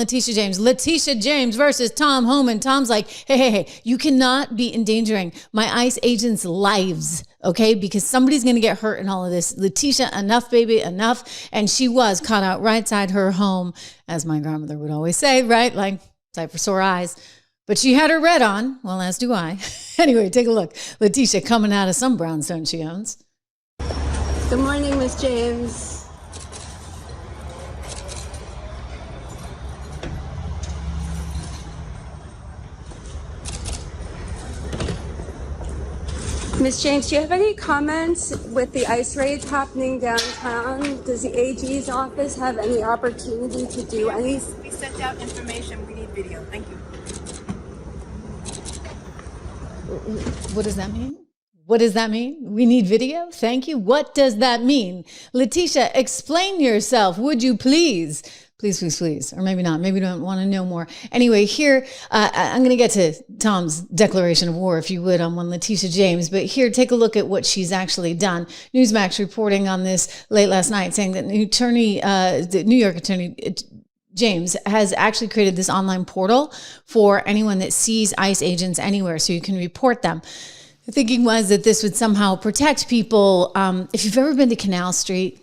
Letitia James. Letitia James versus Tom Homan. Tom's like, hey, you cannot be endangering my ICE agents' lives, okay? Because somebody's going to get hurt in all of this. Letitia, enough, baby, enough. And she was caught out right side her home, as my grandmother would always say, right? Like, sight for sore eyes. But she had her red on. Well, as do I. Anyway, take a look. Letitia coming out of some brownstone she owns. Good morning, Miss James. Ms. James, do you have any comments with the ICE raids happening downtown? Does the AG's office have any opportunity to do any? We sent out information. We need video. Thank you. What does that mean? What does that mean? We need video? Thank you. What does that mean? Letitia, explain yourself, would you please? Please. Or maybe not. Maybe you don't want to know more. Anyway, here, I'm going to get to Tom's declaration of war, if you would, on one Letitia James. But here, take a look at what she's actually done. Newsmax reporting on this late last night, saying that the New York attorney James has actually created this online portal for anyone that sees ICE agents anywhere, so you can report them. The thinking was that this would somehow protect people. If you've ever been to Canal Street,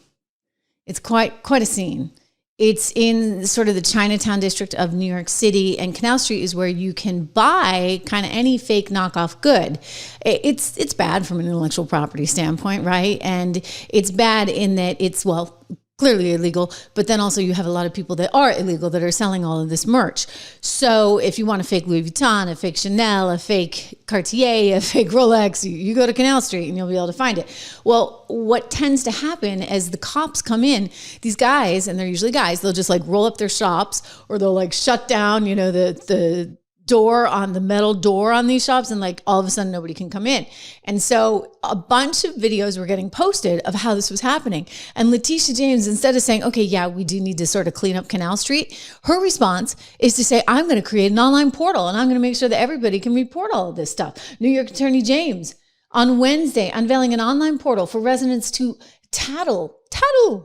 it's quite a scene. It's in sort of the Chinatown district of New York City, and Canal Street is where you can buy kind of any fake knockoff good. It's bad from an intellectual property standpoint, right? And it's bad in that it's, well, clearly illegal, but then also you have a lot of people that are illegal that are selling all of this merch. So if you want a fake Louis Vuitton, a fake Chanel, a fake Cartier, a fake Rolex, you go to Canal Street and you'll be able to find it. Well, what tends to happen as the cops come in, these guys, and they're usually guys, they'll just like roll up their shops, or they'll like shut down, you know, the door on the metal door on these shops, and like all of a sudden nobody can come in. And so a bunch of videos were getting posted of how this was happening. And Letitia James, instead of saying, okay, yeah, we do need to sort of clean up Canal Street, her response is to say, I'm going to create an online portal and I'm going to make sure that everybody can report all of this stuff. New York Attorney James on Wednesday unveiling an online portal for residents to tattle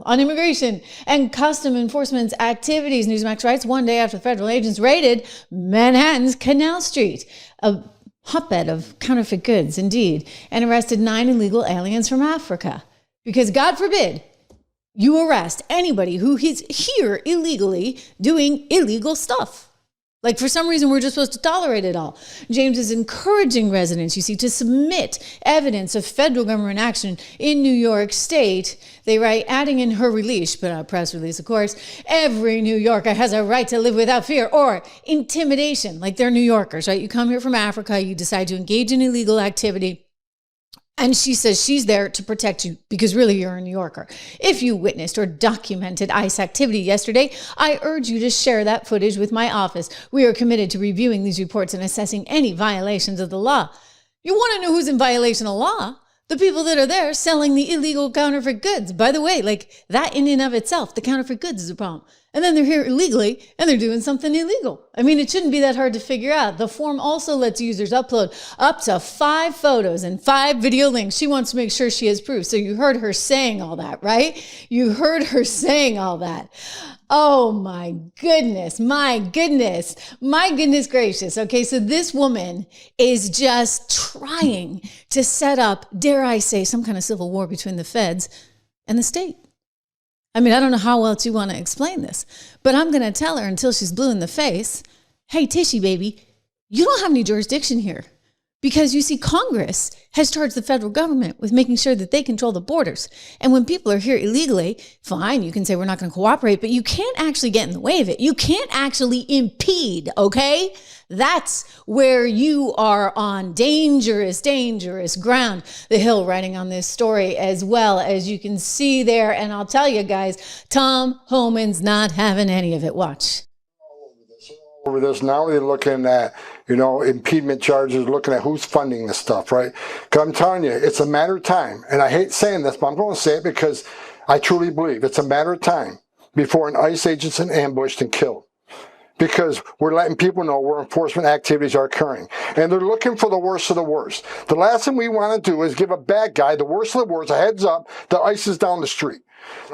on immigration and custom enforcement activities. Newsmax writes, one day after federal agents raided Manhattan's Canal Street, a hotbed of counterfeit goods, indeed, and arrested 9 illegal aliens from Africa. Because God forbid you arrest anybody who is here illegally doing illegal stuff. Like, for some reason, we're just supposed to tolerate it all. James is encouraging residents, you see, to submit evidence of federal government action in New York State. They write, adding in her release, but a press release, of course, every New Yorker has a right to live without fear or intimidation. Like, they're New Yorkers, right? You come here from Africa, you decide to engage in illegal activity, and she says she's there to protect you because really you're a New Yorker. If you witnessed or documented ICE activity yesterday, I urge you to share that footage with my office. We are committed to reviewing these reports and assessing any violations of the law. You want to know who's in violation of law? The people that are there selling the illegal counterfeit goods. By the way, like that in and of itself, the counterfeit goods is a problem. And then they're here illegally and they're doing something illegal. I mean, it shouldn't be that hard to figure out. The form also lets users upload up to 5 photos and 5 video links. She wants to make sure she has proof. So you heard her saying all that, right? You heard her saying all that. Oh my goodness gracious. Okay, so this woman is just trying to set up, dare I say, some kind of civil war between the feds and the state. I mean, I don't know how else you want to explain this, but I'm going to tell her until she's blue in the face, hey, Tishy, baby, you don't have any jurisdiction here. Because you see, Congress has charged the federal government with making sure that they control the borders. And when people are here illegally, fine, you can say we're not going to cooperate, but you can't actually get in the way of it. You can't actually impede, okay? That's where you are on dangerous ground. The Hill writing on this story as well, as you can see there. And I'll tell you guys, Tom Homan's not having any of it. Watch. Over this now, they're looking at, impediment charges, looking at who's funding this stuff, right? Because I'm telling you, it's a matter of time. And I hate saying this, but I'm going to say it because I truly believe it's a matter of time before an ICE agent's ambushed and killed. Because we're letting people know where enforcement activities are occurring. And they're looking for the worst of the worst. The last thing we want to do is give a bad guy, the worst of the worst, a heads up that ICE is down the street.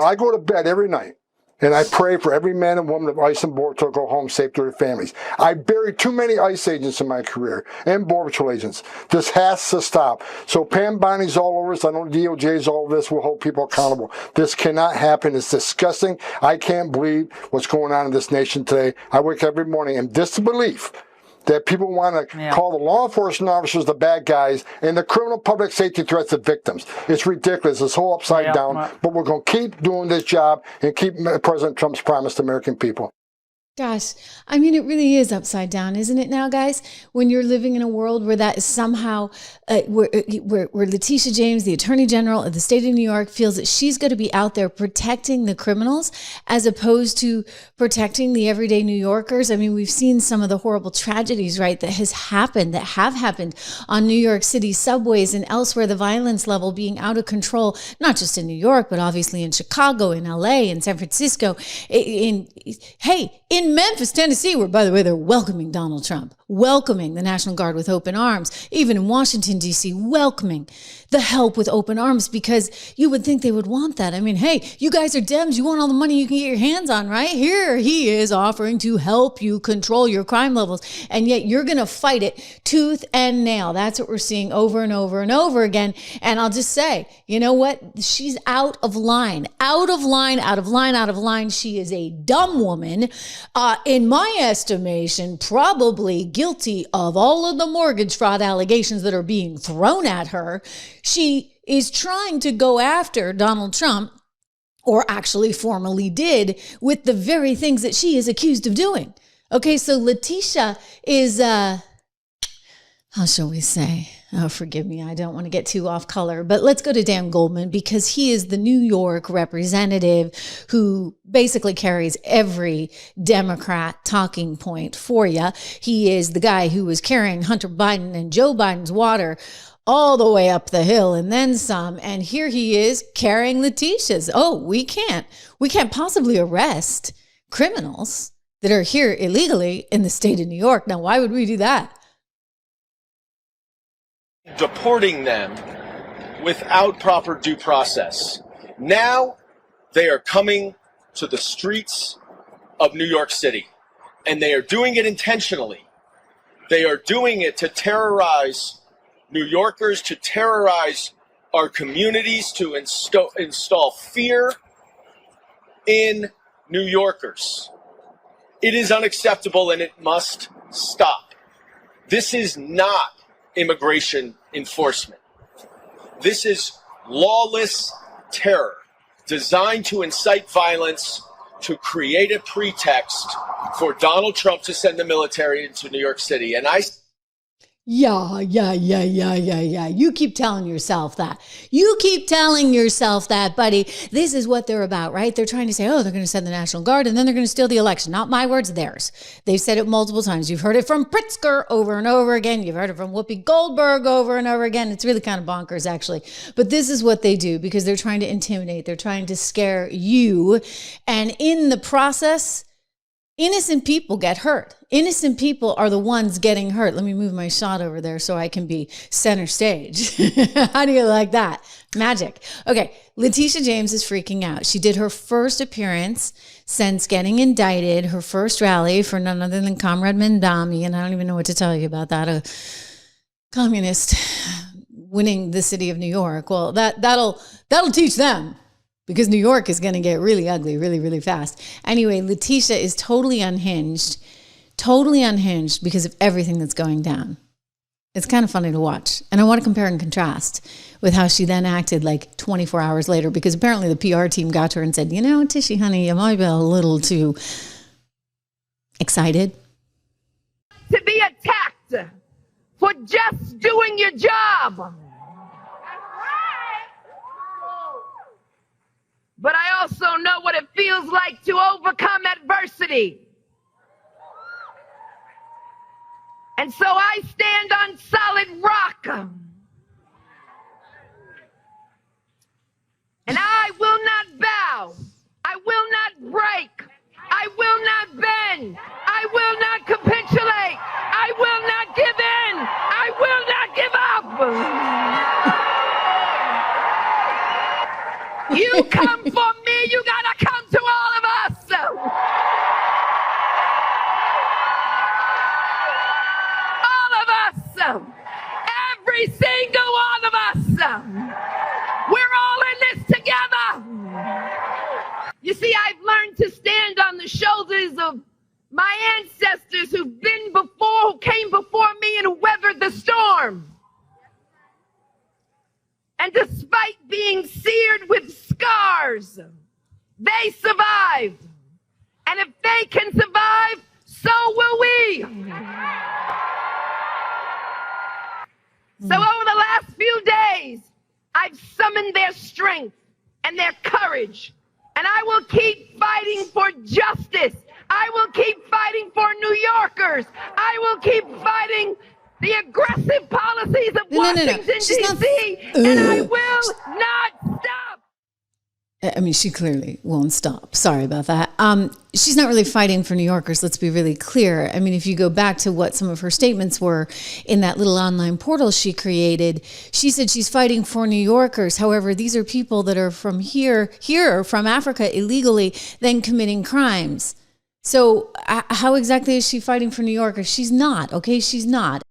I go to bed every night And I pray for every man and woman of ICE and Border to go home safe to their families. I buried too many ICE agents in my career and Border Patrol agents. This has to stop. So Pam Bonnie's all over this. I know DOJ's all over this. We'll hold people accountable. This cannot happen. It's disgusting. I can't believe what's going on in this nation today. I wake up every morning in disbelief that people want to call the law enforcement officers the bad guys and the criminal public safety threats the victims. It's ridiculous. It's whole upside down. But we're going to keep doing this job and keep President Trump's promise to American people. Gosh, I mean, it really is upside down, isn't it now, guys? When you're living in a world where that is somehow, where Letitia James, the Attorney General of the state of New York, feels that she's going to be out there protecting the criminals as opposed to protecting the everyday New Yorkers. I mean, we've seen some of the horrible tragedies, right, that have happened on New York City subways and elsewhere, the violence level being out of control, not just in New York, but obviously in Chicago, in LA, in San Francisco, in Memphis, Tennessee, where, by the way, they're welcoming Donald Trump, welcoming the National Guard with open arms, even in Washington, D.C., welcoming the help with open arms, because you would think they would want that. I mean, hey, you guys are Dems. You want all the money you can get your hands on, right? Here he is offering to help you control your crime levels, and yet you're going to fight it tooth and nail. That's what we're seeing over and over and over again. And I'll just say, you know what? She's out of line, out of line, out of line, out of line. She is a dumb woman. In my estimation, probably guilty of all of the mortgage fraud allegations that are being thrown at her. She is trying to go after Donald Trump, or actually formally did, with the very things that she is accused of doing. Okay, so Letitia is, how shall we say? Oh, forgive me. I don't want to get too off color, but let's go to Dan Goldman, because he is the New York representative who basically carries every Democrat talking point for you. He is the guy who was carrying Hunter Biden and Joe Biden's water all the way up the hill and then some. And here he is carrying Letitia's. Oh, we can't possibly arrest criminals that are here illegally in the state of New York. Now, why would we do that? Deporting them without proper due process. Now they are coming to the streets of New York City, and they are doing it intentionally. They are doing it to terrorize New Yorkers, to terrorize our communities, to install fear in New Yorkers. It is unacceptable, and it must stop. This is not immigration enforcement. This is lawless terror designed to incite violence, to create a pretext for Donald Trump to send the military into New York City. And Yeah. You keep telling yourself that. You keep telling yourself that, buddy. This is what they're about, right? They're trying to say, oh, they're going to send the National Guard and then they're going to steal the election. Not my words, theirs. They've said it multiple times. You've heard it from Pritzker over and over again. You've heard it from Whoopi Goldberg over and over again. It's really kind of bonkers, actually. But this is what they do because they're trying to intimidate. They're trying to scare you. And in the process, innocent people get hurt. Innocent people are the ones getting hurt. Let me move my shot over there so I can be center stage. How do you like that? Magic. Okay, Letitia James is freaking out. She did her first appearance since getting indicted, her first rally for none other than Comrade Mandami, and I don't even know what to tell you about that. A communist winning the city of New York. Well, that'll teach them. Because New York is going to get really ugly really, really fast. Anyway, Letitia is totally unhinged because of everything that's going down. It's kind of funny to watch. And I want to compare and contrast with how she then acted like 24 hours later, because apparently the PR team got to her and said, you know, Tishy, honey, you might be a little too excited. To be attacked for just doing your job. But I also know what it feels like to overcome adversity. And so I stand on solid rock. And I will not bow. I will not break. I will not bend. I will not capitulate. I will not give in. I will not give up. You come for me, you gotta come to all of us. Every single one of us. We're all in this together. You see, I've learned to stand on the shoulders of my ancestors who came before me and weathered the storm. And despite being seared with scars, they survived. And if they can survive, so will we. So over the last few days, I've summoned their strength and their courage. And I will keep fighting for justice. I will keep fighting for New Yorkers. I will keep fighting the aggressive policies of Washington, D.C., and I will not stop. I mean, she clearly won't stop. Sorry about that. She's not really fighting for New Yorkers. Let's be really clear. I mean, if you go back to what some of her statements were in that little online portal she created, she said she's fighting for New Yorkers. However, these are people that are from here, from Africa illegally, then committing crimes. So how exactly is she fighting for New Yorkers? She's not, okay? She's not.